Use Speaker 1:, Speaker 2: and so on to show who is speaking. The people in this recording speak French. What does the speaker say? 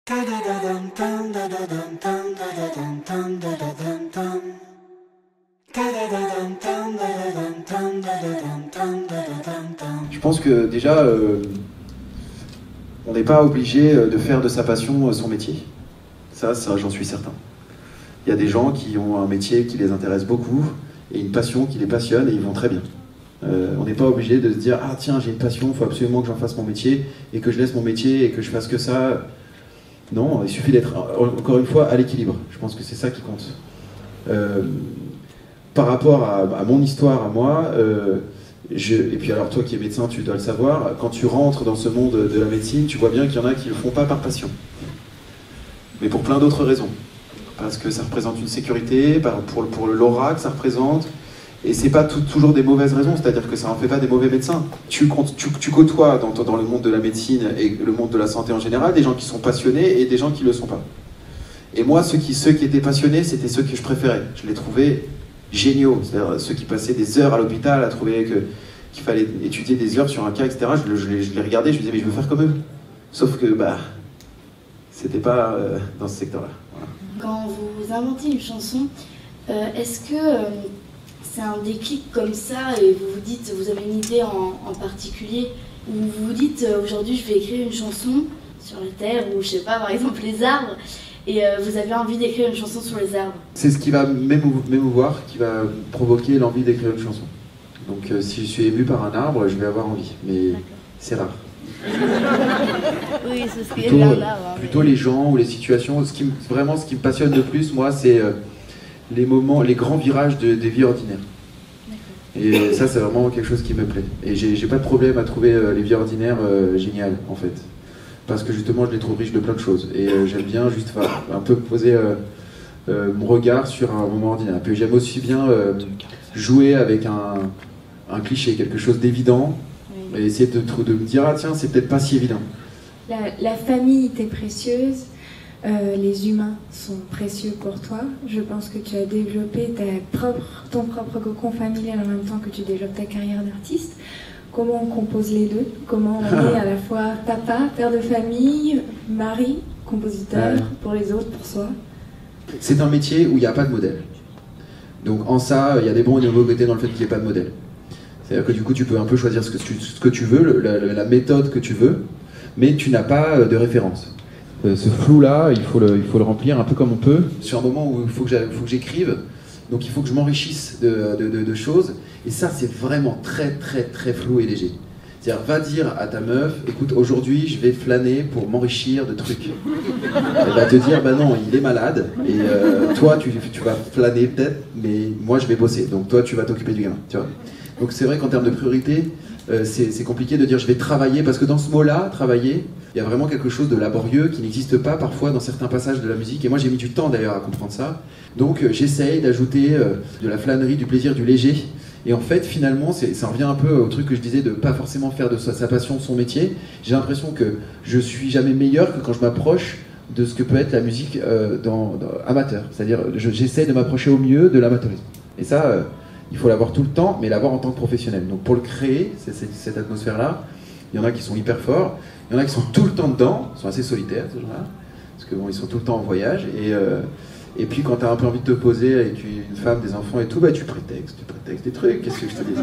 Speaker 1: Je pense que déjà, on n'est pas obligé de faire de sa passion son métier. Ça j'en suis certain. Il y a des gens qui ont un métier qui les intéresse beaucoup et une passion qui les passionne et ils vont très bien. On n'est pas obligé de se dire « Ah tiens, j'ai une passion, il faut absolument que j'en fasse mon métier et que je laisse mon métier et que je fasse que ça. » Non, il suffit d'être, encore une fois, à l'équilibre. Je pense que c'est ça qui compte. Par rapport à mon histoire, à moi, et puis alors toi qui es médecin, tu dois le savoir, quand tu rentres dans ce monde de la médecine, tu vois bien qu'il y en a qui ne le font pas par passion. Mais pour plein d'autres raisons. Parce que ça représente une sécurité, pour l'aura que ça représente, et c'est pas toujours des mauvaises raisons, c'est-à-dire que ça en fait pas des mauvais médecins. Tu côtoies dans le monde de la médecine et le monde de la santé en général, des gens qui sont passionnés et des gens qui le sont pas. Et moi, ceux qui étaient passionnés, c'était ceux que je préférais. Je les trouvais géniaux, c'est-à-dire ceux qui passaient des heures à l'hôpital à trouver qu'il fallait étudier des heures sur un cas, etc. Je les regardais, je me disais, mais je veux faire comme eux. Sauf que, c'était pas dans ce secteur-là. Voilà.
Speaker 2: Quand vous inventez une chanson, est-ce que c'est un déclic comme ça et vous vous dites, vous avez une idée en particulier, ou vous vous dites, aujourd'hui je vais écrire une chanson sur la terre, ou je sais pas, par exemple les arbres, et vous avez envie d'écrire une chanson sur les arbres?
Speaker 1: C'est ce qui va m'émouvoir, qui va provoquer l'envie d'écrire une chanson. Donc si je suis ému par un arbre, je vais avoir envie, mais c'est rare.
Speaker 2: Oui, c'est ce qui
Speaker 1: plutôt les gens ou les situations. Vraiment, ce qui me passionne le plus, moi, c'est les grands virages des vies ordinaires. Et ça, c'est vraiment quelque chose qui me plaît. Et j'ai pas de problème à trouver les vies ordinaires géniales, en fait. Parce que justement, je les trouve riches de plein de choses. Et j'aime bien juste un peu poser mon regard sur un moment ordinaire. Puis j'aime aussi bien jouer avec un cliché, quelque chose d'évident. Et essayer de me dire, ah tiens, c'est peut-être pas si évident.
Speaker 3: La famille t'est précieuse, les humains sont précieux pour toi. Je pense que tu as développé ton propre cocon familial en même temps que tu développes ta carrière d'artiste. Comment on compose les deux? Comment on est à la fois papa, père de famille, mari, compositeur, pour les autres, pour soi?
Speaker 1: C'est un métier où il n'y a pas de modèle. Donc en ça, il y a des bons et des mauvais côtés dans le fait qu'il n'y ait pas de modèle. C'est-à-dire que du coup, tu peux un peu choisir ce que tu veux, la méthode que tu veux, mais tu n'as pas de référence. Ce flou-là, il faut le remplir un peu comme on peut. Sur un moment où il faut que j'écrive, donc il faut que je m'enrichisse de choses. Et ça, c'est vraiment très, très, très flou et léger. C'est-à-dire, va dire à ta meuf, écoute, aujourd'hui, je vais flâner pour m'enrichir de trucs. Elle va te dire, bah non, il est malade, et toi, tu vas flâner peut-être, mais moi, je vais bosser. Donc toi, tu vas t'occuper du gamin, tu vois. Donc c'est vrai qu'en termes de priorité, c'est compliqué de dire je vais travailler, parce que dans ce mot-là, travailler, il y a vraiment quelque chose de laborieux qui n'existe pas parfois dans certains passages de la musique, et moi j'ai mis du temps d'ailleurs à comprendre ça. Donc j'essaye d'ajouter de la flânerie, du plaisir, du léger, et en fait finalement ça revient un peu au truc que je disais de pas forcément faire de sa passion son métier. J'ai l'impression que je suis jamais meilleur que quand je m'approche de ce que peut être la musique amateur, c'est-à-dire j'essaie de m'approcher au mieux de l'amateurisme. Et ça... il faut l'avoir tout le temps, mais l'avoir en tant que professionnel. Donc pour le créer, cette atmosphère-là, il y en a qui sont hyper forts, il y en a qui sont tout le temps dedans, ils sont assez solitaires, ces gens-là, parce que bon, ils sont tout le temps en voyage, et puis quand tu as un peu envie de te poser avec une femme, des enfants et tout, bah tu prétextes des trucs, qu'est-ce que je te dis?